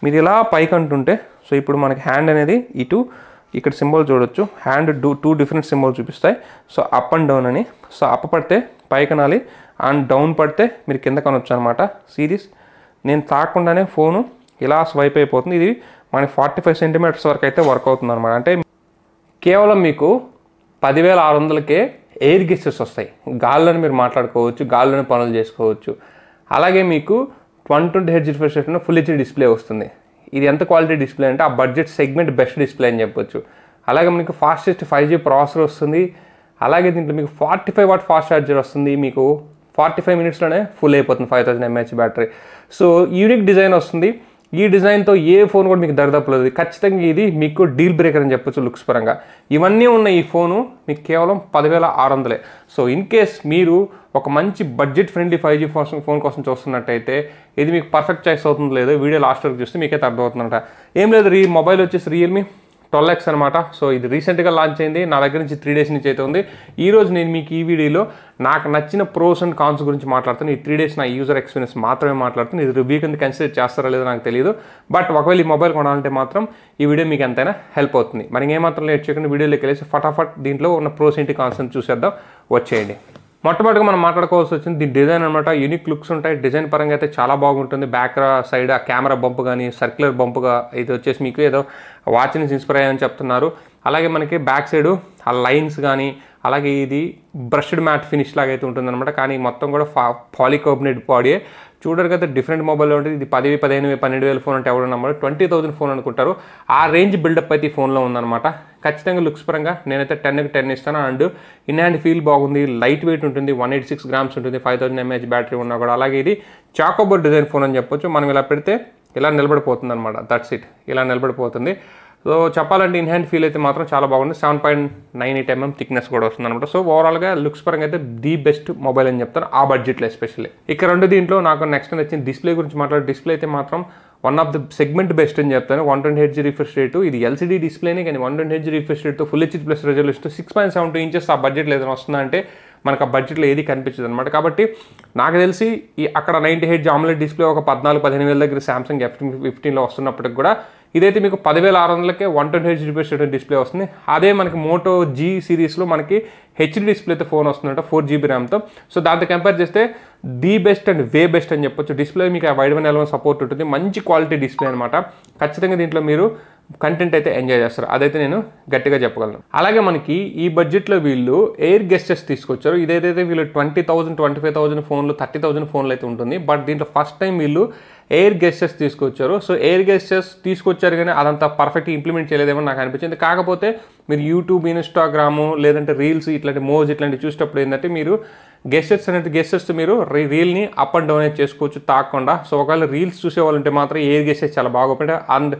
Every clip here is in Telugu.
మీరు ఇలా పైకి అంటుంటే సో ఇప్పుడు మనకి హ్యాండ్ అనేది ఇటు ఇక్కడ సింబల్ చూడొచ్చు, హ్యాండ్ టూ డిఫరెంట్ సింబల్ చూపిస్తాయి. సో అప్ అండ్ డౌన్ అని. సో అప్ పడితే పైకి అనాలి, అండ్ డౌన్ పడితే మీరు కింద కనొచ్చు అనమాట. సిరీస్ నేను తాకుండానే ఫోను ఇలా స్వైప్ అయిపోతుంది. ఇది మనకి 45 సెంటీమీటర్స్ వరకు అయితే వర్క్ అవుతుంది అనమాట. అంటే కేవలం మీకు 10,600కే ఎయిర్ గెస్సెస్ వస్తాయి. గాల్లోనే మీరు మాట్లాడుకోవచ్చు, గాల్లోనే పనులు చేసుకోవచ్చు. అలాగే మీకు 120 Hz రిఫ్రెష్ రేట్ ఉన్న ఫుల్ హెచ్డీ డిస్ప్లే వస్తుంది. ఇది ఎంత క్వాలిటీ డిస్ప్లే అంటే ఆ బడ్జెట్ సెగ్మెంట్ బెస్ట్ డిస్ప్లే అని చెప్పొచ్చు. అలాగే మీకు ఫాస్టెస్ట్ 5G ప్రాసెసర్ వస్తుంది. అలాగే దీంట్లో మీకు 45 వాట్ ఫాస్ట్ ఛార్జర్ వస్తుంది. మీకు 45 మినిట్స్లోనే ఫుల్ అయిపోతుంది 5000 mAh battery. So unique design వస్తుంది. ఈ డిజైన్తో ఏ ఫోన్ కూడా మీకు దరిదాపులేదు. ఖచ్చితంగా ఇది మీకు డీల్ బ్రేకర్ అని చెప్పొచ్చు లుక్స్ పరంగా. ఇవన్నీ ఉన్న ఈ ఫోను మీకు కేవలం 10,600. సో ఇన్ కేస్ మీరు ఒక మంచి బడ్జెట్ ఫ్రెండ్లీ 5G ఫోన్ కోసం చూస్తున్నట్టయితే ఇది మీకు పర్ఫెక్ట్ చాయిస్ అవుతుందో లేదో వీడియో లాస్ట్ వరకు చూస్తే మీకైతే అర్థమవుతుందంట. ఏం లేదు, మొబైల్ వచ్చేసి రియల్మీ 12X అనమాట. సో ఇది రీసెంట్గా లాంచ్ అయింది. నా దగ్గర నుంచి 3 days నుంచి అయితే ఉంది. ఈరోజు నేను మీకు ఈ వీడియోలో నాకు నచ్చిన ప్రోస్ అండ్ కాన్స్ గురించి మాట్లాడుతాను. ఈ 3 days నా యూజర్ ఎక్స్పీరియన్స్ మాత్రమే మాట్లాడుతాను. ఇది రివ్యూ కింద కన్సిడర్ చేస్తారో లేదో నాకు తెలియదు. బట్ ఒకవేళ ఈ మొబైల్ కొనాలంటే మాత్రం ఈ వీడియో మీకు ఎంతైనా హెల్ప్ అవుతుంది. మరి ఇంకేమాత్రం లేట్ చేయకుండా వీడియోలోకి వెళ్ళేసి ఫటాఫట్ దీంట్లో ఉన్న ప్రోస్ ఏంటి కాన్స్ అని చూసేద్దాం. వచ్చేయండి. మొట్టమొదటిగా మనం మాట్లాడుకోవాల్సి వచ్చింది దీని డిజైన్ అనమాట. యూనిక్ లుక్స్ ఉంటాయి. డిజైన్ పరంగా అయితే చాలా బాగుంటుంది. బ్యాక్ సైడ్ ఆ కెమెరా బంప్ కానీ సర్క్యులర్ బంప్గా ఇది వచ్చేసి మీకు ఏదో వాచ్ నుంచి ఇన్స్పైర్ అయ్యని చెప్తున్నారు. అలాగే మనకి బ్యాక్ సైడ్ ఆ లైన్స్ కానీ అలాగే ఇది బ్రష్డ్ మ్యాట్ ఫినిష్ లాగా అయితే ఉంటుంది అనమాట. కానీ మొత్తం కూడా పాలికార్బోనేట్ బాడీయే. చూడడానికి అయితే డిఫరెంట్ మొబైల్లో ఉంటుంది. ఇది 10,000, 15,000, 12,000 ఫోన్ అంటే ఎవరు నమ్మరు. 20,000 ఫోన్ అనుకుంటారు. ఆ రేంజ్ బిల్డప్ అయితే ఈ ఫోన్లో ఉందన్నమాట. ఖచ్చితంగా లుక్స్ పరంగా నేనైతే 10కి 10 ఇస్తాను. అండ్ ఇన్ హ్యాండ్ ఫీల్ బాగుంది. లైట్ వెయిట్ ఉంటుంది. 186 grams ఉంటుంది. 5000 mAh బ్యాటరీ ఉన్నా కూడా. అలాగే ఇది చాకోబోర్ డిజైన్ ఫోన్ అని చెప్పొచ్చు. మనం ఇలా పెడితే ఇలా నిలబడిపోతుంది అనమాట. దట్స్ ఇట్, ఇలా నిలబడిపోతుంది. సో చెప్పాలంటే ఇన్ హ్యాండ్ ఫీల్ అయితే మాత్రం చాలా బాగుంది. 7.98 mm థిక్నెస్ కూడా వస్తుంది అనమాట. సో ఓవరాల్గా లుక్స్ పరంగా అయితే ది బెస్ట్ మొబైల్ అని చెప్తాను ఆ బడ్జెట్లో ఎస్పెషల్లీ. ఇక్కడ రెండు దీంట్లో నాకు నెక్స్ట్ నచ్చిన డిస్ప్లే గురించి మాట్లాడే డిస్ప్లే అయితే మాత్రం one of the segment best అని చెప్తాను. 120 Hz రిఫ్రెష్ రేటు. ఇది ఎల్సీడీ డిస్ప్లేనే కానీ 120 Hz రిఫ్రెష్ రేట్తో full HD plus resolution 6.72 inches ఆ బడ్జెట్లో ఏదైనా వస్తుందా అంటే మనకు ఆ బడ్జెట్లో ఏది కనిపించదు అనమాట. కాబట్టి నాకు తెలిసి అక్కడ 90 Hz AMOLED డిస్ప్లే ఒక 14-15 వేల దగ్గర సామ్సంగ్ F15లో వస్తున్నప్పటికి కూడా ఇదైతే మీకు 10,600కే 120 Hz రిఫ్రెష్ రేట్ డిస్ప్లే వస్తుంది. అదే మనకి మోటో G సిరీస్లో మనకి హెచ్డీ డిస్ప్లేతో ఫోన్ వస్తుందంట 4GB ర్యామ్తో. సో దాంతో కంపేర్ చేస్తే the best and way best అని చెప్పొచ్చు. డిస్ప్లే మీకు వైడ్ వన్ ఎలవన్ సపోర్ట్ ఉంటుంది. మంచి క్వాలిటీ డిస్ప్లే అనమాట. ఖచ్చితంగా దీంట్లో మీరు కంటెంట్ అయితే ఎంజాయ్ చేస్తారు. అదైతే నేను గట్టిగా చెప్పగలను. అలాగే మనకి ఈ బడ్జెట్లో వీళ్ళు ఎయిర్ గెస్టర్స్ తీసుకొచ్చారు. ఇదైతే వీళ్ళు 20,000, 25,000 ఫోన్లు 30,000 ఫోన్లు అయితే ఉంటుంది. బట్ దీంట్లో ఫస్ట్ టైం వీళ్ళు ఎయిర్ గెస్టర్స్ తీసుకొచ్చారు. సో ఎయిర్ గెస్టర్స్ తీసుకొచ్చారు కానీ అదంతా పర్ఫెక్ట్గా ఇంప్లిమెంట్ చేయలేదేమో నాకు అనిపించింది. కాకపోతే మీరు యూట్యూబ్, ఇన్స్టాగ్రాము లేదంటే రీల్స్ ఇట్లాంటి మోజ్ ఇట్లాంటివి చూసేటప్పుడు ఏంటంటే మీరు గెస్టర్స్ మీరు రీల్ని అప్ అండ్ డౌన్ చేసుకోవచ్చు తాకుండా. సో ఒకవేళ రీల్స్ చూసేవాళ్ళు ఉంటే మాత్రం ఎయిర్ గెస్టర్స్ చాలా బాగా అండ్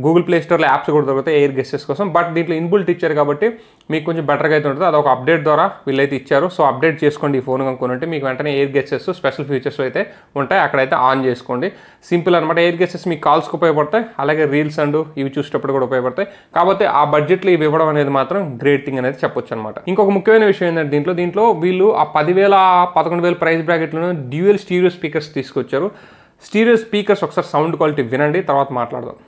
గూగుల్ ప్లే స్టోర్లో యాప్స్ కూడా దొరుకుతాయి ఎయిర్ గెస్టర్స్ కోసం. బట్ దీంట్లో ఇన్బుల్ట్ ఇచ్చారు కాబట్టి మీకు కొంచెం బెటర్గా అయితే ఉంటుంది. అదొక అప్డేట్ ద్వారా వీళ్ళైతే ఇచ్చారు. సో అప్డేట్ చేసుకోండి ఈ ఫోన్ కనుక్కుంటే మీకు వెంటనే ఎయిర్ గెస్టర్స్ స్పెషల్ ఫీచర్స్ అయితే ఉంటాయి. అక్కడైతే ఆన్ చేసుకోండి. సింపుల్ అనమాట. ఎయిర్ గెస్టర్స్ మీ కాల్స్కి ఉపయోగపడతాయి. అలాగే రీల్స్ అండ్ ఇవి చూసేటప్పుడు కూడా ఉపయోగపడతాయి. కాకపోతే ఆ బడ్జెట్లో ఇవి ఇవ్వడం అనేది మాత్రం గ్రేట్ థింగ్ అనేది చెప్పొచ్చు అనమాట. ఇంకొక ముఖ్యమైన విషయం ఏంటంటే దీంట్లో వీళ్ళు ఆ 10,000, 11,000 ప్రైస్ బ్రాకెట్లను డ్యూయల్ స్టీరియో స్పీకర్స్ తీసుకొచ్చారు. స్టీరియో స్పీకర్స్ ఒకసారి సౌండ్ క్వాలిటీ వినండి, తర్వాత మాట్లాడదాం.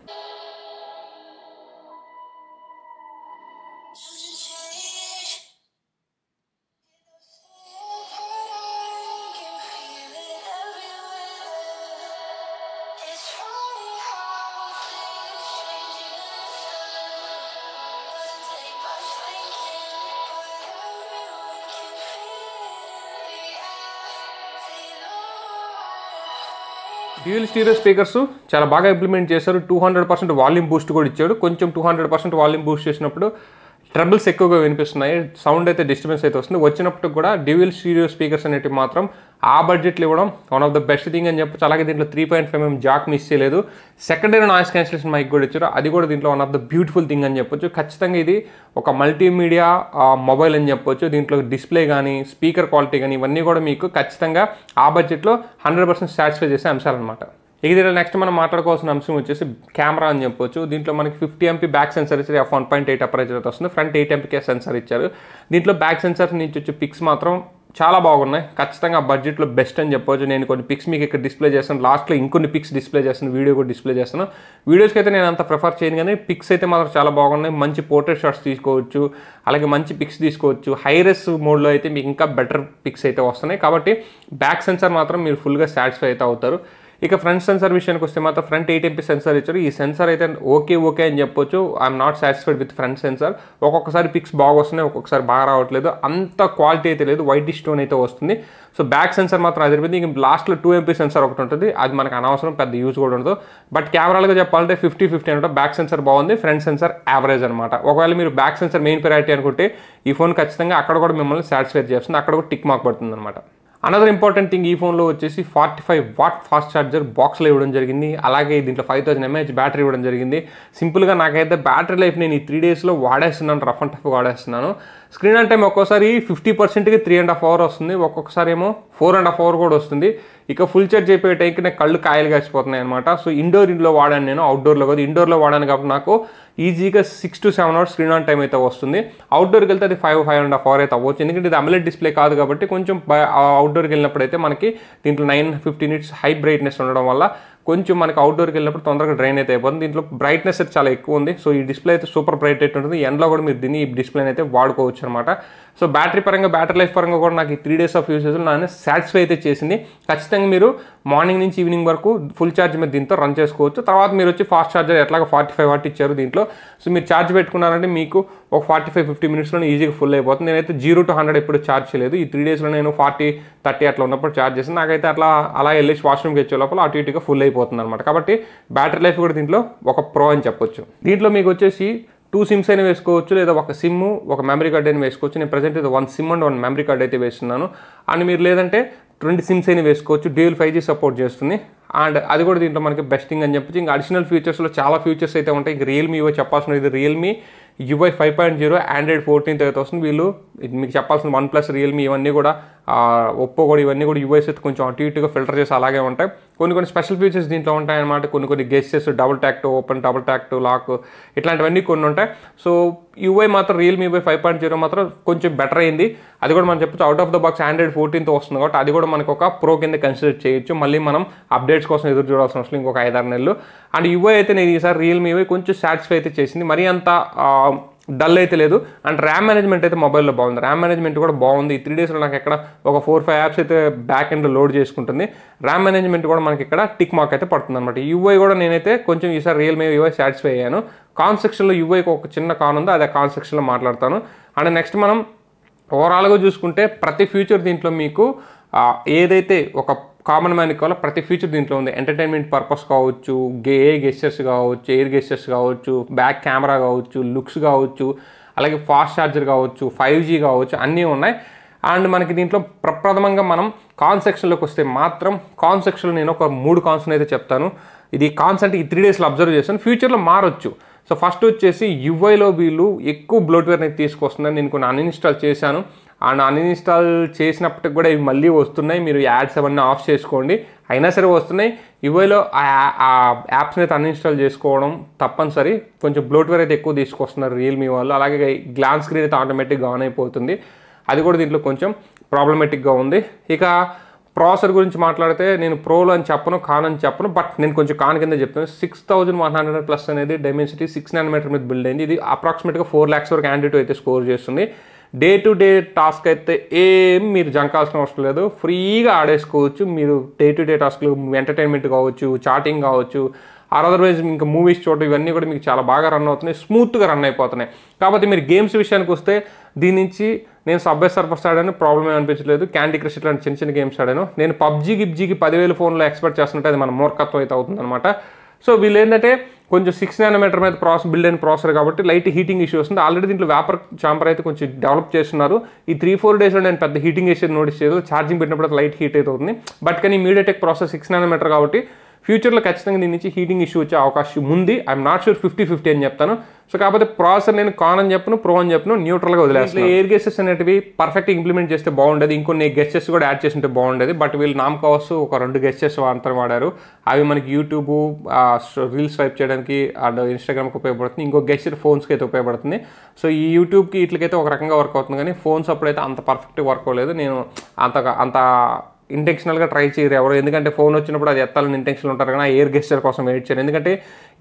డ్యూయల్ స్టీరియో స్పీకర్స్ చాలా బాగా ఇంప్లిమెంట్ చేశారు. 200% వాల్యూమ్ బూస్ట్ కూడా ఇచ్చాడు. కొంచెం 200% వాల్యూమ్ బూస్ట్ చేసినప్పుడు ట్రబుల్స్ ఎక్కువగా వినిపిస్తున్నాయి. సౌండ్ అయితే డిస్టర్బెన్స్ అయితే వస్తుంది. వచ్చినప్పుడు కూడా డ్యూయల్ స్టీరియో స్పీకర్స్ అనేవి మాత్రం ఆ బడ్జెట్లో ఇవ్వడం one of the best thing అని చెప్పచ్చు. అలాగే దీంట్లో 3.5 mm జాక్ మిస్ చేయలేదు. సెకండరీ నాయిస్ క్యాన్సిలేషన్ మైక్ కూడా ఇచ్చారు. అది కూడా దీంట్లో one of the beautiful thing అని చెప్పొచ్చు. ఖచ్చితంగా ఇది ఒక మల్టీమీడియా మొబైల్ అని చెప్పొచ్చు. దీంట్లో డిస్ప్లే కానీ స్పీకర్ క్వాలిటీ కానీ ఇవన్నీ కూడా మీకు ఖచ్చితంగా ఆ బడ్జెట్లో 100% సాటిస్ఫై చేసే అంశాలు అనమాట. దీంట్లో నెక్స్ట్ మనం మాట్లాడుకోవాల్సిన అంశం వచ్చేసి కెమెరా అని చెప్పొచ్చు. దీంట్లో మనకి 50 MP బ్యాక్ సెన్సర్ ఇచ్చారు. f1.8 అపరేచర్ వస్తుంది. ఫ్రంట్ 8 MP సెన్సర్ ఇచ్చారు. దీంట్లో బ్యాక్ సెన్సర్ నుంచి వచ్చే పిక్స్ మాత్రం చాలా బాగున్నాయి, ఖచ్చితంగా బడ్జెట్లో బెస్ట్ అని చెప్పొచ్చు. నేను కొన్ని పిక్స్ మీకు ఇక్కడ డిస్ప్లే చేస్తాను, లాస్ట్లో ఇంకొన్ని పిక్స్ డిస్ప్లే చేస్తాను, వీడియో కూడా డిస్ప్లే చేస్తాను. వీడియోస్కి అయితే నేను అంత ప్రిఫర్ చేయను, కానీ పిక్స్ అయితే మాత్రం చాలా బాగున్నాయి. మంచి పోర్ట్రేట్ షాట్స్ తీసుకోవచ్చు, అలాగే మంచి పిక్స్ తీసుకోవచ్చు. హైరెస్ మోడ్లో అయితే మీకు ఇంకా బెటర్ పిక్స్ అయితే వస్తున్నాయి. కాబట్టి బ్యాక్ సెన్సార్ మాత్రం మీరు ఫుల్గా సాటిస్ఫై అయితే అవుతారు. ఇక ఫ్రంట్ సెన్సార్ విషయానికి వస్తే మాత్రం ఫ్రంట్ 8 MP సెన్సార్ ఇచ్చారు. ఈ సెన్సార్ అయితే ఓకే అని చెప్పొచ్చు. I'm not satisfied with front sensor. ఒక్కొక్కసారి పిక్స్ బాగా వస్తున్నాయి, ఒక్కొక్కసారి బాగా రావట్లేదు, అంత క్వాలిటీ అయితే లేదు, వైట్ స్టోన్ అయితే వస్తుంది. సో బ్యాక్ సెన్సార్ మాత్రం అదిరిపోయింది. ఇంక లాస్ట్లో 2 MP సెన్సార్ ఒకటి ఉంటుంది, అది మనకు అనవసరం, పెద్ద యూజ్ కూడా ఉండదు. బట్ కెమెరాలుగా చెప్పాలంటే 50-50 అనమాట. బ్యాక్ సెన్సార్ బాగుంది, ఫ్రంట్ సెన్సార్ యావరేజ్ అనమాట. ఒకవేళ మీరు బ్యాక్ సెన్సార్ మెయిన్ ప్రయారిటీ అనుకుంటే ఈ ఫోన్ ఖచ్చితంగా అక్కడ కూడా మిమ్మల్ని సాటిస్ఫై చేస్తుంది, అక్కడ కూడా టిక్ మార్క్ పడుతుంది అనమాట. అనదర్ ఇంపార్టెంట్ థింగ్, ఈ ఫోన్లో వచ్చేసి 45 వాట్ ఫాస్ట్ ఛార్జర్ బాక్స్లో ఇవ్వడం జరిగింది. అలాగే దీంట్లో 5000 mAh బ్యాటరీ ఇవ్వడం జరిగింది. సింపుల్గా నాకైతే బ్యాటరీ లైఫ్ నేను ఈ 3 daysలో వాడేస్తున్నాను, రఫ్ అండ్ టఫ్ వాడేస్తున్నాను. స్క్రీన్ ఆన్ టైం ఒక్కోసారి 50%కి 3.5 hours వస్తుంది, ఒక్కొక్కసారి ఏమో 4.5 hours కూడా వస్తుంది. ఇక ఫుల్ ఛార్జ్ అయిపోయే టైంకి నాకు కళ్ళు కాయలు కాసిపోతున్నాయి అనమాట. సో ఇండోర్లో వాడాను నేను, అవుట్డోర్లో కాదు. ఇండోర్లో వాడాను కాబట్టి నాకు ఈజీగా 6 to 7 hours screen on time అయితే వస్తుంది. అవుట్డోర్కి వెళ్తే అది 5.5 hours అయితే అవ్వచ్చు, ఎందుకంటే ఇది అమోలెడ్ డిస్ప్లే కాదు కాబట్టి. కొంచెం అవుట్డోర్కి వెళ్ళినప్పుడు అయితే మనకి దీంట్లో 950 nits హై బ్రైట్నెస్ ఉండడం వల్ల కొంచెం మనకి అవుట్డోర్కి వెళ్ళినప్పుడు తొందరగా డ్రైన్ అయితే అయిపోతుంది. దీంట్లో బ్రైట్నెస్ అయితే చాలా ఎక్కువ ఉంది. సో ఈ డిస్ప్లే అయితే సూపర్ బ్రైట్ అయితే ఉంటుంది. ఎండ్లో కూడా మీరు దీన్ని ఈ డిస్ప్లేని అయితే వాడుకోవచ్చు అనమాట. సో బ్యాటరీ పరంగా, బ్యాటరీ లైఫ్ పరంగా కూడా నాకు ఈ 3 days ఆఫ్ యూసేజ్లో నన్ను సాటిస్ఫై అయితే చేసింది. ఖచ్చితంగా మీరు మార్నింగ్ నుంచి ఈవినింగ్ వరకు ఫుల్ ఛార్జ్ మీద దీంతో రన్ చేసుకోవచ్చు. తర్వాత మీరు వచ్చి ఫాస్ట్ ఛార్జర్ ఎట్లాగా 45 వాట్ ఇచ్చారు దీంట్లో. సో మీరు ఛార్జ్ పెట్టుకున్నారంటే మీకు ఒక 45-50 minutesలో ఈజీగా ఫుల్ అయిపోతుంది. నేనైతే 0 to 100 ఎప్పుడు ఛార్జ్ చేయలేదు. ఈ 3 daysలో నేను 40-30 అట్లా ఉన్నప్పుడు ఛార్జ్ చేస్తాను. నాకైతే అలా వెళ్ళేసి వాష్రూమ్కి వచ్చే లోపల అటు ఇటుగా ఫుల్ అయిపోతుంది అనమాట. కాబట్టి బ్యాటరీ లైఫ్ కూడా దీంట్లో ఒక ప్రో అని చెప్పొచ్చు. దీంట్లో మీకు వచ్చేసి 2 SIMs అయినా వేసుకోవచ్చు, లేదా ఒక సిమ్ ఒక మెమరీ కార్డ్ అయినా వేసుకోవచ్చు. నేను ప్రజెంట్ అయితే 1 SIM and 1 మెమరీ కార్డ్ అయితే వేస్తున్నాను. అండ్ మీరు లేదంటే 2 SIMs అయినా వేసుకోవచ్చు. డ్యూయల్ 5G సపోర్ట్ చేస్తుంది. అండ్ అది కూడా దీంట్లో మనకి బెస్టింగ్ అని చెప్పొచ్చు. ఇంకా అడిషనల్ ఫీచర్స్లో చాలా ఫీచర్స్ అయితే ఉంటాయి. ఇంక రియల్మీ ఇవో చెప్పాల్సిన, ఇది రియల్మీ UI 5.0 Android 14 అయితే వస్తుంది. వీళ్ళు మీకు చెప్పాల్సిన OnePlus, రియల్మీ ఇవన్నీ కూడా, ఒప్పో కూడా, ఇవన్నీ కూడా యూఐస్ అయితే కొంచెం అటు ఇటుగా ఫిల్టర్ చేసి అలాగే ఉంటాయి. కొన్ని స్పెషల్ ఫీచర్స్ దీంట్లో ఉంటాయన్నమాట. కొన్ని gestures, double tap to open, double tap to lock, ఇట్లాంటివన్నీ కొన్ని ఉంటాయి. సో UI మాత్రం, రియల్మీ UI 5.0 మాత్రం కొంచెం బెటర్ అయింది. అది కూడా మనం చెప్పొచ్చు out of the box Android 14తో వస్తుంది కాబట్టి అది కూడా మనకు ఒక ప్రో కింద కన్సిడర్ చేయొచ్చు. మళ్ళీ మనం అప్డేట్స్ కోసం ఎదురు చూడాల్సిన అవసరం ఇంకొక 5-6 నెలలు. అండ్ UI అయితే నేను ఈసారి రియల్మీ UI కొంచెం సాటిస్ఫై అయితే చేసింది, మరీ అంత డల్ అయితే లేదు. అండ్ ర్యామ్ మేనేజ్మెంట్ అయితే మొబైల్లో బాగుంది, ర్యామ్ మేనేజ్మెంట్ కూడా బాగుంది. ఈ 3 daysలో నాకు ఎక్కడ ఒక 4-5 యాప్స్ అయితే బ్యాక్ ఎండ్లో లోడ్ చేసుకుంటుంది. ర్యామ్ మేనేజ్మెంట్ కూడా మనకి ఇక్కడ టిక్ మార్క్ అయితే పడుతుంది అనమాట. UI కూడా నేనైతే కొంచెం ఈసారి రియల్మీ UI సాటిస్ఫై అయ్యాను. కాన్ సెక్షన్లో UIకి ఒక చిన్న కాన్ ఉంది, అదే కాన్ సెక్షన్లో మాట్లాడతాను. అండ్ నెక్స్ట్ మనం ఓవరాల్గా చూసుకుంటే ప్రతి ఫ్యూచర్ దీంట్లో మీకు ఏదైతే ఒక కామన్ మ్యాన్కి కావాలో ప్రతి ఫీచర్ దీంట్లో ఉంది. ఎంటర్టైన్మెంట్ పర్పస్ కావచ్చు, గెస్చర్స్ కావచ్చు, ఎయిర్ గెస్చర్స్ కావచ్చు, బ్యాక్ కెమెరా కావచ్చు, లుక్స్ కావచ్చు, అలాగే ఫాస్ట్ ఛార్జర్ కావచ్చు, 5G కావచ్చు, అన్నీ ఉన్నాయి. అండ్ మనకి దీంట్లో ప్రప్రథమంగా మనం కాన్ సెక్షన్లోకి వస్తే మాత్రం, కాన్ సెక్షన్లో నేను ఒక 3 కాన్స్ అయితే చెప్తాను. ఇది కాన్స్ అంటే ఈ 3 daysలో అబ్జర్వ్ చేస్తాను, ఫ్యూచర్లో మారొచ్చు. సో ఫస్ట్ వచ్చేసి UIలో వీళ్ళు ఎక్కువ బ్లోట్వేర్ అనేది తీసుకొస్తున్నారు. నేను కొన్ని అన్ఇన్స్టాల్ చేశాను, అండ్ అన్ఇన్స్టాల్ చేసినప్పటికి కూడా ఇవి మళ్ళీ వస్తున్నాయి. మీరు యాడ్స్ అవన్నీ ఆఫ్ చేసుకోండి, అయినా సరే వస్తున్నాయి. UIలో ఆ యాప్స్ని అయితే అన్ఇన్స్టాల్ చేసుకోవడం తప్పనిసరి. కొంచెం బ్లోట్వేర్ అయితే ఎక్కువ తీసుకొస్తున్నారు రియల్మీ వాళ్ళు. అలాగే గ్లాన్స్ స్క్రీన్ అయితే ఆటోమేటిక్గా ఆన్ అయిపోతుంది, అది కూడా దీంట్లో కొంచెం ప్రాబ్లమేటిక్గా ఉంది. ఇక ప్రాసెసర్ గురించి మాట్లాడితే నేను ప్రోలో అని చెప్పను, కాన్ అని చెప్పను, బట్ నేను కొంచెం కాన్ కింద చెప్తాను. 6100+ అనేది డైమెన్సిటీ 6nm మీద బిల్డ్ అయింది. ఇది అప్రాక్సిమేట్గా 4 lakhs వరకు Android అయితే స్కోర్ చేస్తుంది. డే టు డే టాస్క్ అయితే ఏం మీరు జంకాల్సిన అవసరం లేదు, ఫ్రీగా ఆడేసుకోవచ్చు. మీరు డే టు డే టాస్క్లు, ఎంటర్టైన్మెంట్ కావచ్చు, చాటింగ్ కావచ్చు, అదర్వైజ్ ఇంకా మూవీస్ చూడటం, ఇవన్నీ కూడా మీకు చాలా బాగా రన్ అవుతున్నాయి, స్మూత్గా రన్ అయిపోతున్నాయి. కాకపోతే మీరు గేమ్స్ విషయానికి వస్తే దీని నుంచి నేను సబ్వే సర్ఫర్స్ ఆడాను, ప్రాబ్లమ్ ఏమి అనిపించలేదు. క్యాండీ క్రష్ ఇట్లాంటి చిన్న గేమ్స్ ఆడాను. నేను పబ్జీకి 10,000 ఫోన్లో ఎక్స్పెక్ట్ చేస్తుంటే అది మన మూర్ఖత్వం అయితే అవుతుంది అనమాట. సో వీళ్ళు ఏంటంటే కొంచెం 6nm మీద బిల్డ్ అయిన ప్రాసెసర్ కాబట్టి లైట్ హీటింగ్ ఇష్యూ వస్తుంది. ఆల్రెడీ దీంట్లో వేపర్ చాంబర్ అయితే కొంచెం డెవలప్ చేస్తున్నారు. ఈ 3-4 daysలో నేను పెద్ద హీటింగ్ ఇష్యూ నోటీస్ చేయలేదు. ఛార్జింగ్ పెట్టినప్పుడు లైట్ హీట్ అయితే అవుతుంది. బట్ కానీ మీడియాటెక్ ప్రాసెస్ 6nm కాబట్టి ఫ్యూచర్లో ఖచ్చితంగా దీని నుంచి హీటింగ్ ఇష్యూ వచ్చే అవకాశం ఉంది. ఐఎమ్ నాట్ షూర్ 50-50 అని చెప్తాను. సో కాకపోతే ప్రాసెసర్ నేను కాన్ అని చెప్పను, ప్రో అని చెప్పను, న్యూట్రల్గా వదిలేస్తాను. ఎయిర్ గెస్టెస్ అనేటివి పర్ఫెక్ట్గా ఇంప్లిమెంట్ చేస్తే బాగుండేది, ఇంకొన్ని గెస్టెస్ కూడా యాడ్ చేస్తుంటే బాగుండేది. బట్ వీళ్ళు నామకావస్తు ఒక 2 గెస్టెస్ అంతా వాడారు. అవి మనకి యూట్యూబ్ రీల్స్ స్వైప్ చేయడానికి అండ్ ఇన్స్టాగ్రామ్కి ఉపయోగపడుతుంది, ఇంకో గెస్టర్ ఫోన్స్కి అయితే ఉపయోగపడుతుంది. సో ఈ యూట్యూబ్కి వీటికైతే ఒక రకంగా వర్క్ అవుతుంది, కానీ ఫోన్స్ అప్పుడైతే అంత పర్ఫెక్ట్గా వర్క్ అవ్వలేదు. నేను అంత ఇంటెన్షనల్గా ట్రై చేయరు ఎవరు, ఎందుకంటే ఫోన్ వచ్చినప్పుడు అది ఎత్తాలని ఇంటెన్షన్ ఉంటారు కానీ ఎయిర్ గెస్టర్ కోసం వెయిట్ చేయరు. ఎందుకంటే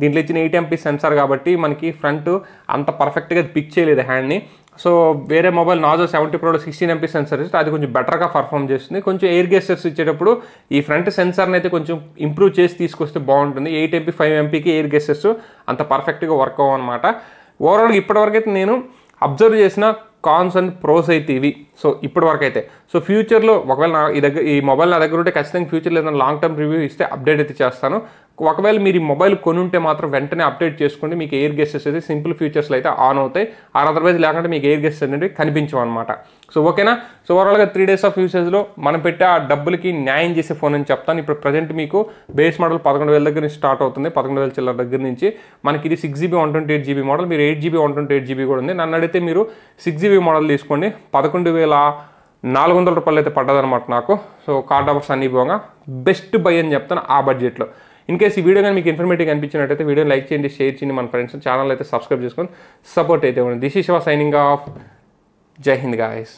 దీంట్లో ఇచ్చిన 8 MP సెన్సార్ కాబట్టి మనకి ఫ్రంట్ అంత పర్ఫెక్ట్గా పిక్ చేయలేదు హ్యాండ్ని. సో వేరే మొబైల్ నాజో 70 Proలో 16 MP సెన్సార్ ఇస్తే అది కొంచెం బెటర్గా పర్ఫామ్ చేస్తుంది. కొంచెం ఎయిర్ గెస్టర్స్ ఇచ్చేటప్పుడు ఈ ఫ్రంట్ సెన్సార్ని అయితే కొంచెం ఇంప్రూవ్ చేసి తీసుకొస్తే బాగుంటుంది. 8 MP 5 MPకి ఎయిర్ గెస్టర్స్ అంత పర్ఫెక్ట్గా వర్క్ అవ్వనమాట. ఓవరాల్గా ఇప్పటివరకు అయితే నేను అబ్జర్వ్ చేసిన కాన్స్ అండ్ ప్రోస్ అయితే ఇవి. సో ఇప్పటివరకు అయితే సో ఫ్యూచర్లో ఒకవేళ ఈ మొబైల్ నా దగ్గర ఉంటే ఖచ్చితంగా ఫ్యూచర్లో ఏదైనా లాంగ్ టర్మ్ రివ్యూ ఇస్తే అప్డేట్ అయితే చేస్తాను. ఒకవేళ మీరు ఈ మొబైల్ కొనుంటే మాత్రం వెంటనే అప్డేట్ చేసుకోండి, మీకు ఎయిర్ గెస్టెస్ అయితే సింపుల్ ఫీచర్స్లో అయితే ఆన్ అవుతాయి. అదర్వైజ్ లేకుంటే మీకు ఎయిర్ గెస్టెస్ అనేవి కనిపించవు అనమాట. సో ఓకేనా. సో ఓవరాల్గా 3 days ఆఫ్ యూసేజ్లో మనం పెట్టే ఆ డబ్బులకి న్యాయం చేసే ఫోన్ అని చెప్తాను. ఇప్పుడు ప్రజెంట్ మీకు బేస్ మోడల్ 11,000 దగ్గర నుంచి స్టార్ట్ అవుతుంది, 11,000 చిల్లర దగ్గర నుంచి. మనకి ఇది 6GB 128GB మోడల్, మీరు 8GB 128GB కూడా ఉంది. నన్ను అడిగితే మీరు 6GB మోడల్ తీసుకోండి, 11,400 రూపాయలు అయితే పడ్డదనమాట నాకు. సో కార్డ్ ఆఫర్స్ అన్ని పోగా బెస్ట్ బై అని చెప్తాను ఆ బడ్జెట్లో. ఇన్ కేసు ఈ వీడియో కానీ మీకు ఇన్ఫర్మేటివ్ అనిపించినట్టయితే వీడియో లైక్ చేయండి, షేర్ చేయండి, మన ఫ్రెండ్స్ ఛానల్ అయితే సబ్స్క్రైబ్ చేసుకొని సపోర్ట్ అయితే ఉంది. This is Shiva signing off. జై హింద్ గాయస్.